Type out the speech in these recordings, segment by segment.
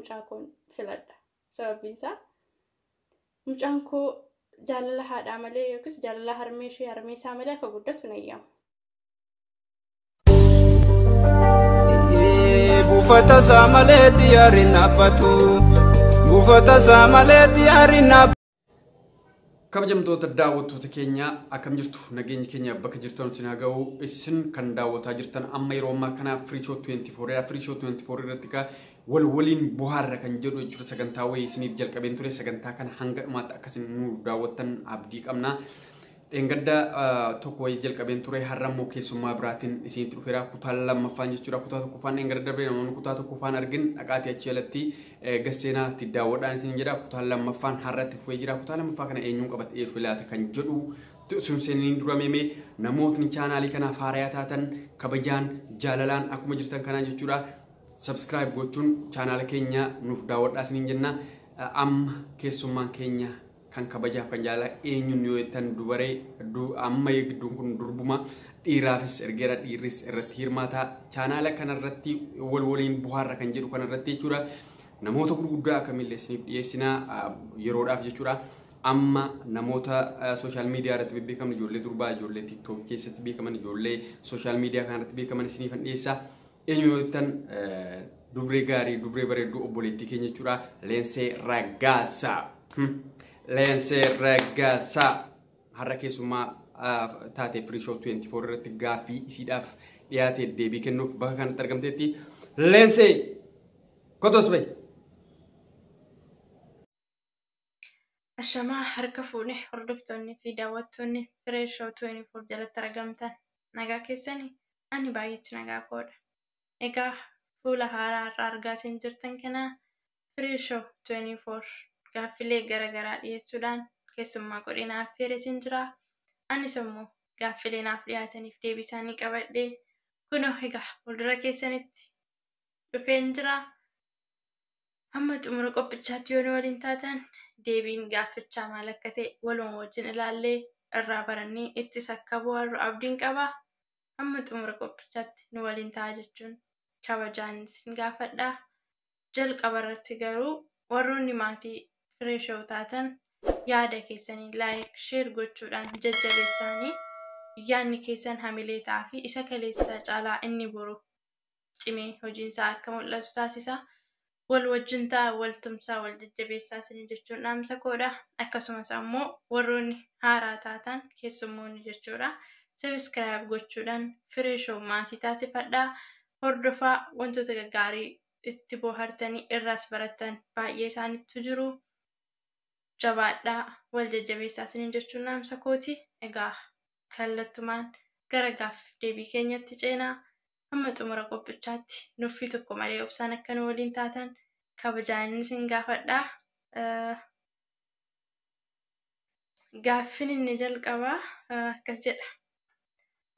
mucaa koon filadha. Sababiin isaa mucaan koo jaalala haadhaa malee yookiis jaalala harmee isaa malee akka guddatu nayyama. Buufata saamaleetti yaariin dhaabbatu. Buufata saamaleetti yaariin dhaabbatu. Kabajamtoota daawwattoota keenya akkam jirtu nageenyi keenya bakka jirtan isin haa ga'u isin kan daawwataa jirtan amma yeroo ammaa kana Free Show 24 irratti ka waliin buhaarra kan jedhu jechuudha sagantaa wayii isiniif jalqabeen ture sagantaa kana hanga dhumaatti akkasiin nu daawwattan abdii qabna. Engadda tokko wayii jalqabeen ture har'ammoo keessummaa biraatiin isinitti dhufeera kutaa lammaffaan jechuudha kutaa tokkoffaan engadda darbee namoonni kutaa tokkoffaan argin dhaqaatii achi alatti gasseenaatti daawwadhaan isin jedha kutaa lammaffaan har'atti fufee jira kutaa lammaffaa kana eenyuun qabatee filaata kan jedhu sumseenii duramee namootni chaanaalii kanaaf haarayaa taatan kabajaan jaalalaan akkuma jirtan kanaa jechuudha subscribe gochuun chaanaala keenya nuuf daawwadhaa isin jenna amma keessummaan keenya kan kabajaaf kan jaalala eenyuun yoo ittan dubaree amma eegduun kun durbuma dhiiraafis ergeera dhiirris irratti hirmaata chaanaala kanarratti waliin buhaarra kan jedhu kanarratti jechuudha namoota gurguddaa akkamillee isiniif dhiyeessinaa yeroodhaaf jechuudha amma namoota social media irratti beekaman ijoollee durbaa ijoollee TikTok keessatti beekaman ijoollee social media kanarratti beekaman isiniif dhiyeessa eenyu yoo ittan dubree gaarii dubree bareedduu obboleettii keenya jechuudha Leensee Raggaasaa Leensee Raggaasaa har'a keessummaa taatee Free Show 24 irratti gaaffii isiidhaaf dhiyaatee deebii kennuuf bakka kanatti argamteetti Leensee kotos bay. Ashamaa harka fuune hordoftoonni fi daawwattoonni Free Show 24 jalatti argamtan nagaa keessanii ani baay'eetti nagaa koodha. Egaa fuula haaraa irraa argaatiin jirtan kana Free Show 24 gaaffilee garaagaraa dhiyeessuudhaan keessummaa godhina affeeretiin jira. Anis immoo gaaffilee naaf dhiyaataniif deebii isaanii qabadhee kunoo egaa fuuldura keessanitti dhufeen jira. Amma xumura qophichaatti yoo waliin taatan deebiin gaaffichaa maal akka ta'e walumaa wajjin ilaallee irraa barannee ittis akka bu'aarru abdiin qaba. Amma xumura qophichaatti nu waliin ta'a jechuun kabajaan isin gaafadha. Jalqaba irratti garuu warroonni maatii Free Show taatan yaada keessanii like share gochuudhaan jajjabeessaanii yaadni keessan hamilee ta'aa fi isa kaleessa caalaa inni boru cimee hojiinsaa akka mul'atu taasisa. Wal wajjin ta'a wal tumsaa wal jajjabeessaa isin jechuun dhaamsa koodha. Akkasumas ammoo warroonni haaraa taatan keessummoonni jechuudha. Subscribe gochuudhaan Free Show maatii taasifadhaa. Hordofaa wantoota gaggaarii itti bohaartanii irraas baratan baay'ee isaanitti jiru. Jabaadhaa wal jajjabeessaa isin jechuun dhaamsa kooti. Egaa kallattumaan gara gaaffii deebii keenyatti ceenaa. Amma xumura qophichaatti nuffii tokko malee obsaan akka nu waliin taatan kabajaan isin gaafadhaa. Gaaffiin inni jalqabaa akkas jedha.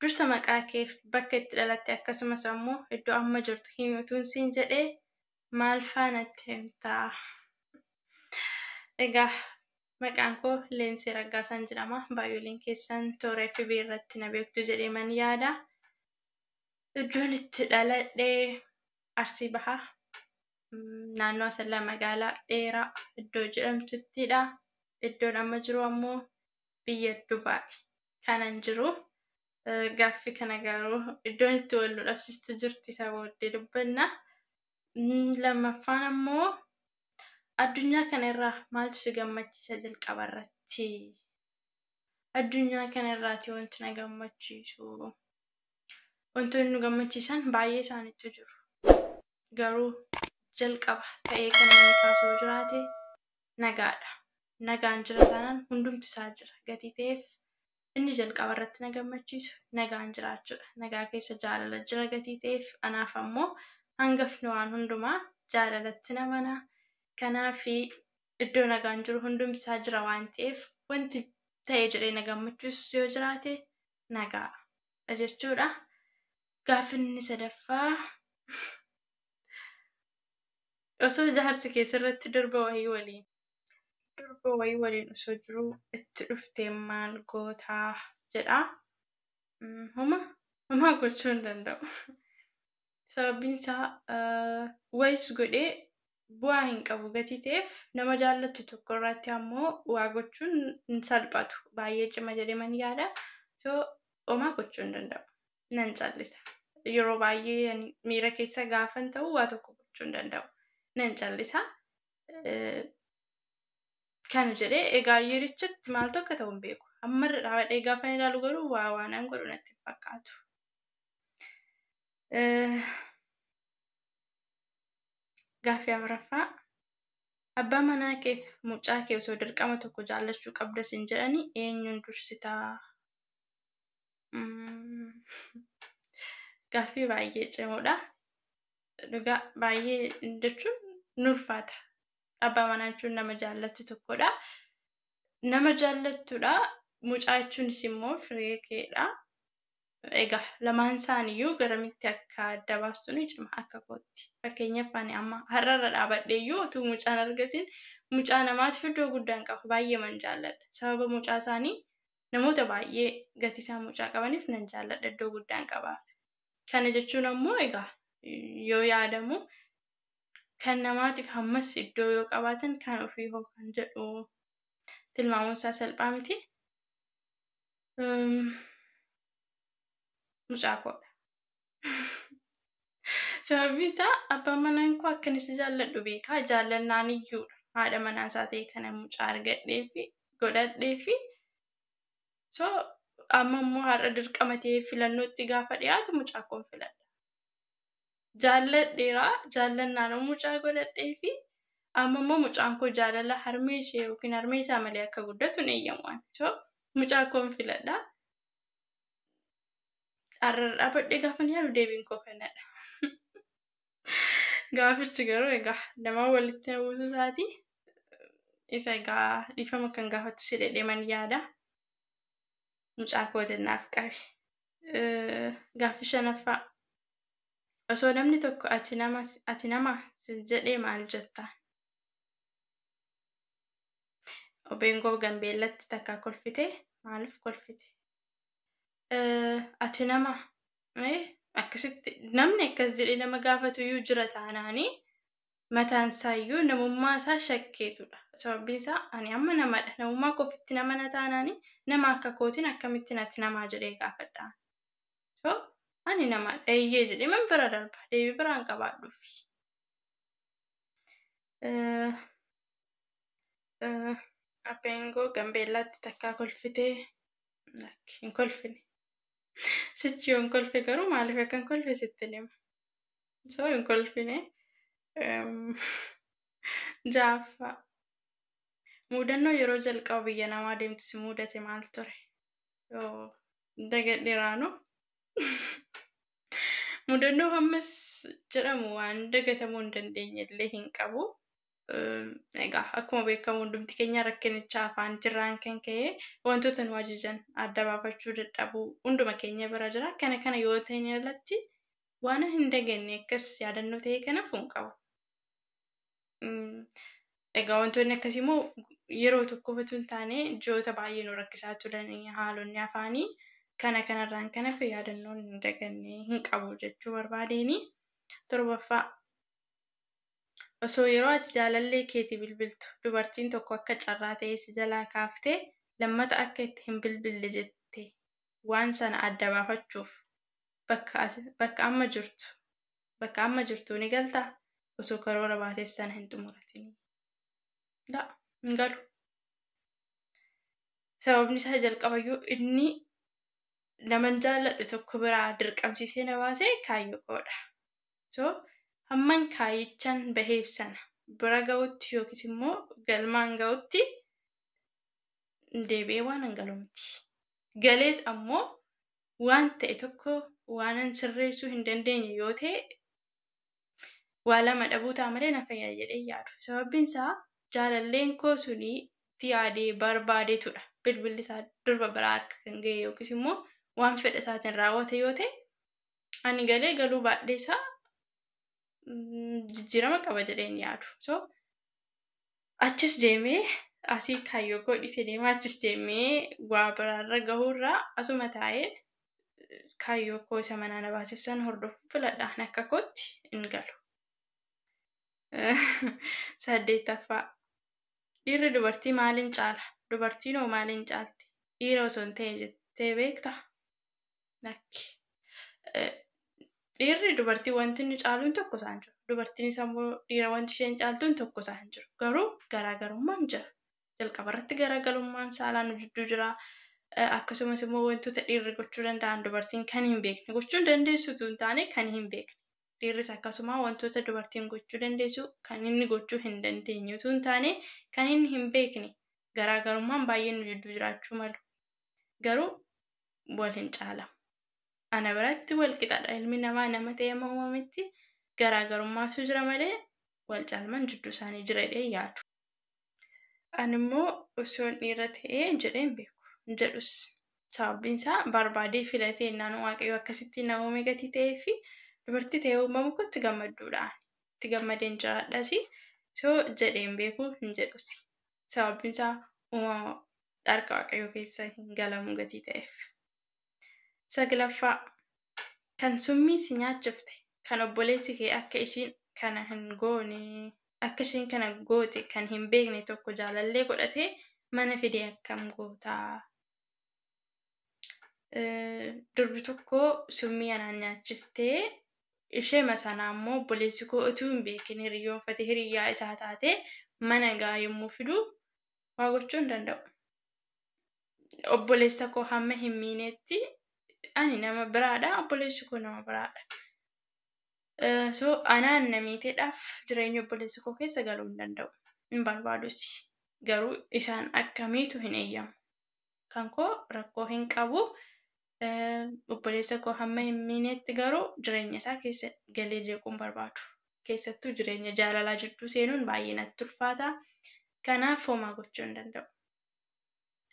Dursa maqaa keef bakka itti dhalatte akkasumas ammoo iddoo amma jirtu himtuun siin jedhee maal faanatti himtaa? Egaa maqaan koo Leensee Raggaasaan jedhama. Baay'ooleen keessan toora FB irratti na beektu jedhee man yaada. Iddoon itti dhaladhee Arsii Bahaa naannoo Asallaa magaalaa dheeraa iddoo jedhamtuttidha. Iddoon amma jiru ammoo biyya Dubaay kanan jiru. Gaaffii kana garuu iddoon itti wal nu dhabsiistu jirti isa booddee dubbanna. Lammaffaan ammoo addunyaa kana irraa maaltu si gammachiisa jalqaba irratti? Addunyaa kana irraati wanti na gammachiisu. Wantoonni nu gammachiisan baay'ee isaaniitu jiru. Garuu jalqaba ta'ee kan inni kaasuu jiraate nagaadha. Nagaan jira taanaan hundumti isaa jira. Gatii ta'eef inni jalqaba irratti na gammachiisu nagaan jiraachuudha. Nagaa keessa jaalala jira gatii ta'eef anaaf ammoo hangafni waan hundumaa jaalalatti namana. Kanaaf iddoo nagaan jiru hundumti isaa jira waan ta'eef wanti ta'ee jedhee na gammachiisu yoo jiraate nagaadha jechuudha. Gaaffiin sadaffaa osoo jaarsi keessatti durba wayii waliin osoo jiru itti dhuftee maal gootaa jedha. Homa gochuu hin danda'u. Sababiin isaa wayis godhee bu'aa hin qabu gatii ta'eef nama jaallattu tokko irratti ammoo waa gochuun hin salphatu. Baay'ee cima jedhee man yaada. So homaa gochuu hin danda'u. Nan callisa. Yeroo baay'ee miira keessa gaafan ta'u waa tokko gochuu hin danda'u. Nan callisa. Kan jedhee egaa yerichatti maal tokko ta'u hin beeku. Amma dhaabadhee gaafan ilaalu garuu waan godhu natti hin fakkaatu. Gaaffii afuraffaa. Abbaa manaa keef mucaa kee osoo dirqama tokko jaallachuu qabda sin jedhanii eenyuun dursitaa? Gaaffii baay'ee cimoodha. Dhugaa baay'ee jechuun nulfaata. Abbaa manaa jechuun nama jaallatu tokkodha. Nama jaallattudha. Mucaa jechuunis immoo firee keedha. Egaa lamaan isaaniiyyuu garamitti akka adda baastu ni cima akka kootti. Fakkeenyaaf ani amma har'arra dhaabadheeyyuu utuu mucaan argatiin mucaa namaatiif iddoo guddaa hin qabu. Baay'ee man jaalladha. Sababa mucaa isaanii namoota baay'ee gatii isaa mucaa qabaniif nan jaalladha, iddoo guddaa hin qabaaf. Kana jechuun ammoo egaa yoo yaadamu kan namaatiif hammas iddoo yoo qabaatan kan ofii hoo kan jedhu tilmaamuun isaa salphaa miti. Mucaa koodha. Sababni isaa abbaan manaa koo akka inni si jaalladhu beekaa. Jaallannaan iyyuudha. Haadha manaa isaa ta'e kana mucaa argadhee fi godhadhee fi so amma immoo har'a dirqama ta'ee filannootti gaafa dhiyaatu mucaa koon filadha. Jaalladheeraa jaallannaan mucaa godhadhee fi amma immoo mucaan koo jaalala harmee ishee yookiin harmee isaa malee akka guddatu hin eeyyamu. So mucaa koon filadha. Har'a dhaabadhee gaafa yaadu deebiin koo kanadha. Gaafichi garuu egaa nama walitti buusuu isaati. Isa egaa dhiifama kan gaafattu si dhedheeman yaada. Mucaa kootiin naaf qabi. Gaaffii shanaffaa. Osoo namni tokko ati nama jedhee maal jetta? Obeen koo Gambeellatti takka kolfite. Maaliif kolfite? Ati nama akkasitti namni akkas jedhee nama gaafatu iyyuu jira taanaanii mataan isaa iyyuu namummaa isaa shakkeetudha. Sababni isaa ani amma namadha. Namummaa kofitti nama na taanaanii nama akka kootiin akkamittiin ati namaa jedhee gaafadha. So ani namadha. Eeyyee jedhee man bira darba. Deebii biraan qabaadhuufi. Abbeen koo Gambeellaatti takkaa kolfitee hin kolfine. Sichi yoon kolfe garuu maaliif akkan kolfe sitti hima. So hin kolfine. Jaaffaa. Mudannoo yeroo jalqaba biyya namaa deemtu si mudate maal ture? Yoo dagadheeraanu. Mudannoo ammas jedhamu waan dagatamuu hin dandeenye illee hin qabu. Egaa akkuma beekamu hundumti keenya rakkinichaa afaan jirraan kan ka'e wantoota nu ajajan adda baafachuu dadhabuu hunduma keenya bira jira. Kana yoo ta'in irratti waan hin daganne akkas yaadannoo ta'e kanaaf hin qabu. Egaa wantoonni akkasii immoo yeroo tokko qofa hin taane ji'oota baay'ee nu rakkisaa turanii haalonni afaanii kanarraan kan hafe yaadannoon hin daganne hin qabu jechuu barbaadeeni. Torbaffaa. Osoo yeroo ati jaalallee keetii bilbiltu dubartiin tokko akka carraa ta'ee si jalaa kaaftee lammata akka itti hin bilbille jette waan sana adda baafachuuf bakka amma jirtu ni galtaa? Osoo karoora baateef sana hin xumuratin. Hin galu. Sababni isaa jalqabayyuu inni naman jaalladhu tokko biraa dirqamsiisee na baasee kaayyoo koodha. So hamman kaayyichaan baheef sana bira ga'utti yookiis immoo galmaan ga'utti deebi'ee waan hin galu miti. Galees ammoo waan ta'e tokko waanan sirreessuu hin dandeenye yoo ta'e waa lama dhabuu ta'a malee na fayyada jedhee yaadu. Sababbiin isaa jaalalleen koo sunii itti yaadee barbaadeetudha. Bilbilli isaa durba biraa harka kan ga'e yookiis immoo waan fedha isaatiin raawwate yoo ta'e ani galee galuu baadhee isaa jijjiirama qaba jedheen yaadu. So achis deemee asii kaayyoo koo dhiisee deemaa achis deemee waa biraarra gahuurraa asuma taa'ee kaayyoo koo isa manaa na baasif sana hordofuu filadhaan akka kootti hin galu. Saddeettaffaa. Dhiirri dubartii maaliin caala? Dubartiin hoo maaliin caalti? Dhiira osoo hin ta'e jettee beektaa? Lakki. Dhiirri dubartii wanti inni caaluun tokko isaan jiru. Dubartiinis ammoo dhiira wanti isheen caaltuun tokko isaan jiru. Garuu garaagarummaan jira. Jalqaba irratti garaagarummaan saalaan jidduu jira. Akkasumas immoo wantoota dhiirri gochuu danda'an dubartiin kan hin beekne gochuu dandeessu utuu hin taane kan hin beekne. Dhiirris akkasuma wantoota dubartiin gochuu dandeessu kan inni gochuu hin dandeenye utuu hin taane kan inni hin beekne. Garaagarummaan baay'een jidduu jiraachuu malu. Garuu wal hin caalamu. Ana biratti wal qixadha. Ilmi namaa nama ta'ee uumametti garaagarummaatu jira malee wal caalmaan jidduu isaanii jira jedhee yaadu. Ani immoo osoo dhiira ta'ee jedhee hin beeku. Jedhus sababbiin isaa barbaadee filatee naannoo waaqayyoo akkasitti nama uume gatii ta'ee fi dubartii ta'ee uumamu kun itti gammadduudhaan itti gammadeen jiraadhas soo jedhee hin beeku hin jedhus sababbiin isaa uumama harka waaqayyoo keessa hin galamu gatii ta'eef. Saglaffaa. Kan summii si nyaachifte kan obboleessi kee akka ishiin kana hin goone akka isheen kana goote kan hin beekne tokko jaalallee godhatee mana fidee akkam gootaa. Durbi tokko summii anaan nyaachiftee ishee masanaa immoo obboleessi koo utuu hin beekin hiriyoonfatee hiriyaa isaa taatee mana gaa yommuu fidu waa gochuu hin danda'u. Obboleessa koo hamma hin miinetti ani nama biraadha obboleessi koo nama biraadha. So anaan namiiteedhaaf jireenya obboleessi koo keessa galuu hin danda'u. Hin barbaadus. Garuu isaan akkamiitu hin eeyyamu. Kan koo rakkoo hin qabu. Obboleessa koo hamma hin miinetti garuu jireenya isaa keessa galee jeequun barbaadu. Keessattuu jireenya jaalalaa jidduu seenuun baay'ee natti ulfaata. Kanaaf homaa gochuu hin danda'u.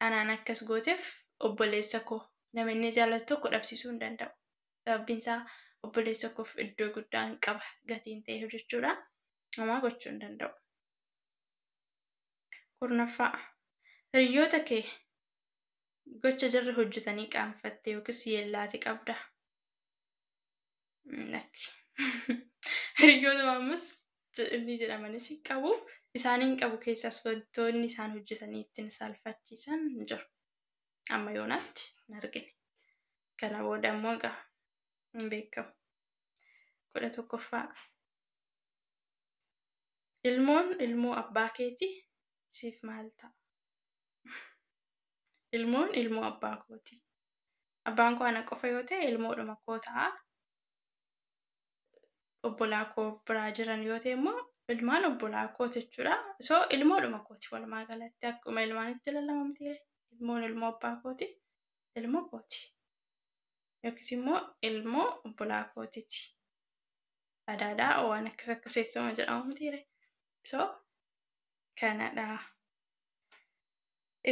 Anaan akkas gooteef obboleessa koo nama inni jaallatu tokko dhabsiisuu hin danda'u. Sababbiin isaa obboleessa koof iddoo guddaa hin qaba gatiin ta'e jechuudha. Homaa gochuu hin danda'u. Kurnaffaa. Hiriyoota kee gocha jarri hojjetanii qaanfattee yookiis yeellaate qabda. Hiriyoota ammas inni jedhamanis qabu. Isaaniin qabu keessas wantoonni isaan hojjetanii ittiin saalfachiisan jiru. Amma yoonaatti hin argine. Kana booda immoo egaa hin beekamu. 11ffaa. Ilmoon ilmoo abbaa keetii siif maal ta'a? Ilmoon ilmoo abbaa kooti. Abbaan koo ana qofa yoo ta'e ilmoodhuma koo ta'a. Obbolaa koo biraa jiran yoo ta'e immoo ilmaan obbolaa kooti jechuudha. So ilmoodhuma kooti walumaa galatti akkuma ilmaanitti lalamamtee ilmoon ilmoo abbaa kooti ilmoo kooti. Yookiis immoo ilmoo obbolaa kootiiti. Adaadaa waan akkasuma jedhamu mitiire. So kanadha.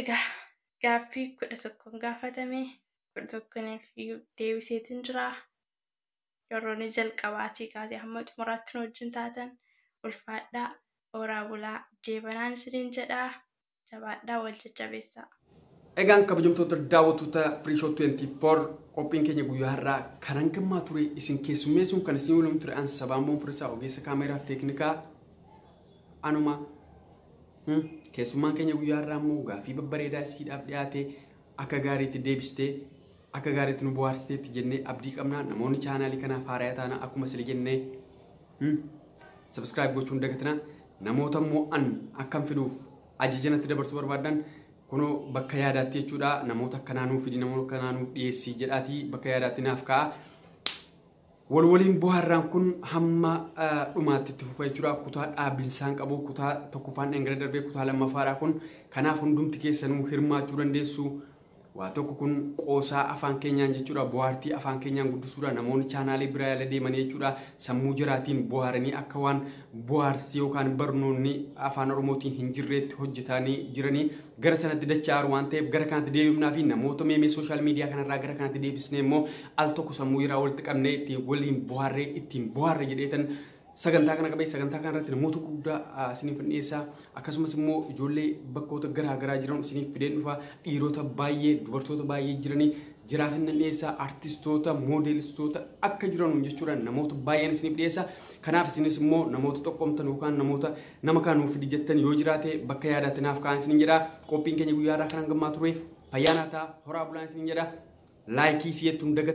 Egaa gaaffii 11 gaafatame 11 deebiseetiin jira. Yeroonni jalqabaatii kaasee hamma xumuraatti wajjin taatan ulfaadhaa horaa bulaa jeebanaan isiniin jedhaa jabaadhaa wal jajjabeessaa. Egaan kabajamtoota daawwattoota Free Show 24 qophiin keenya guyyaa har'aa kanan gammaa ture isin keessummeessuun kan isin waliin ture an Sabaamboon Furisaa ogeessa kaameeraa fi teeknikaa anuma keessummaan keenya guyyaa har'aa immoo gaaffii babbareedaa isiidhaaf dhiyaate akka gaariitti deebistee akka gaariitti nu bohaarsiteetti jennee abdii qabna. Namoonni chaanaalii kanaaf haaraa taana akkuma sila jennee subscribe gochuun dagatina. Namoota immoo an akkam fiduuf ajajjanatti dabarsuu barbaadan kuno bakka yaadaatti jechuudha. Namoota akkanaa fidi namoota akkanaa dhiyeessii jedhaati bakka yaadaatti naaf ka'a. Waliin bohaarraan kun hamma dhumaatti itti fufa jechuudha. Kutaa dhaabinsaan qabu kutaa tokkoffaan dhangala darbee kutaa lammaffaadha kun. Kanaaf hundumti keessanuu hirmaachuu dandeessu. Waa tokko kun qoosaa afaan keenyaan jechuudha. Bohaartii afaan keenyaan guddisuudha. Namoonni chaanaalii biraa yaala deemanii jechuudha. Sammuu jiraatiin bohaaranii akka waan bohaarsii yookaan barnoonni afaan Oromootiin hin jirreetti hojjetanii jiranii gara sanatti dacha'aa waan ta'eef gara kanatti deebifnaa fi namoota meemee sooshaal miidiyaa kanarraa gara kanatti deebisnee immoo al tokko sammuu jiraa walitti qabnee ittiin waliin bohaarree ittiin bohaarre jedheetan sagantaa kana qabee sagantaa kana irratti namoota guddaa isiniif dhiyeessaa akkasumas immoo ijoollee bakkoota garaa garaa jiran isiniif fideen dhufa dhiirota baay'ee dubartoota baay'ee jiranii jiraafin dhiyeessaa artistoota moodelistoota akka jiran jechuudha namoota baay'een isiniif dhiyeessaa kanaaf isinis immoo namoota tokkomtan yookaan namoota nama kanuuf fidi jettan yoo jiraate bakka yaadatinaaf kaan isinin jedha qophiin keenya guyyaadhaa kan gammaa ture fayyaanaataa horaa bulaan isinin jedha laayikii si'eettuun dagat